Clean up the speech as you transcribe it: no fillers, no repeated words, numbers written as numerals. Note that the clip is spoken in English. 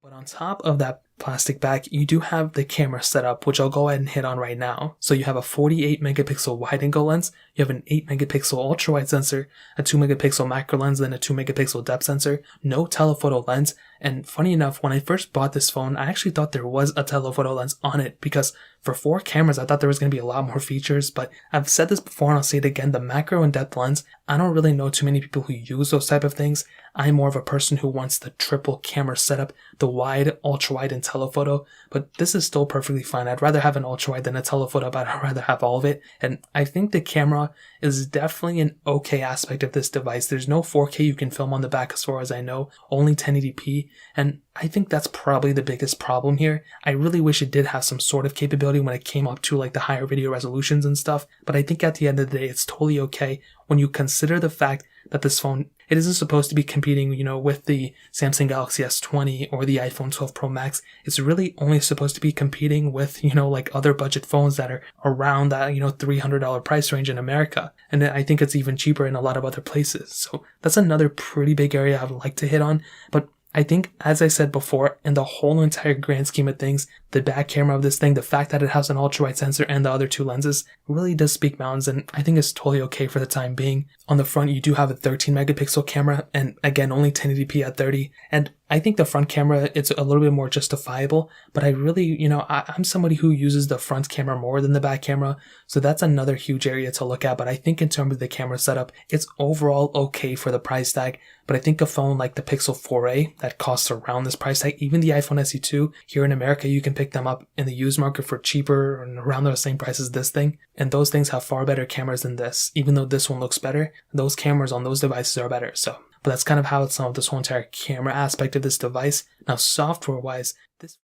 But on top of that plastic back, you do have the camera setup, which I'll go ahead and hit on right now. So you have a 48 megapixel wide angle lens, you have an 8 megapixel ultra wide sensor, a 2 megapixel macro lens, then a 2 megapixel depth sensor, no telephoto lens. And funny enough, when I first bought this phone, I actually thought there was a telephoto lens on it because for 4 cameras, I thought there was going to be a lot more features. But I've said this before and I'll say it again, the macro and depth lens, I don't really know too many people who use those type of things. I'm more of a person who wants the triple camera setup, the wide, ultra wide, and telephoto, but this is still perfectly fine. I'd rather have an ultra wide than a telephoto, but I'd rather have all of it. And I think the camera is definitely an okay aspect of this device. There's no 4K you can film on the back as far as I know, only 1080p, and I think that's probably the biggest problem here. I really wish it did have some sort of capability when it came up to like the higher video resolutions and stuff, but I think at the end of the day, it's totally okay when you consider the fact that this phone, it isn't supposed to be competing, with the Samsung Galaxy S20 or the iPhone 12 Pro Max. It's really only supposed to be competing with, like other budget phones that are around that, $300 price range in America. And I think it's even cheaper in a lot of other places. So that's another pretty big area I would like to hit on. But I think, as I said before, in the whole entire grand scheme of things, the back camera of this thing, the fact that it has an ultra-wide sensor and the other 2 lenses really does speak mountains, and I think it's totally okay for the time being. On the front, you do have a 13 megapixel camera, and again, only 1080p at 30, and I think the front camera, it's a little bit more justifiable, but I really, I'm somebody who uses the front camera more than the back camera, so that's another huge area to look at. But I think in terms of the camera setup, it's overall okay for the price tag. But I think a phone like the Pixel 4a that costs around this price tag, even the iPhone SE2, here in America, you can pick them up in the used market for cheaper and around the same price as this thing. And those things have far better cameras than this. Even though this one looks better, those cameras on those devices are better. But that's kind of how it's sum up this whole entire camera aspect of this device. Now, software-wise, this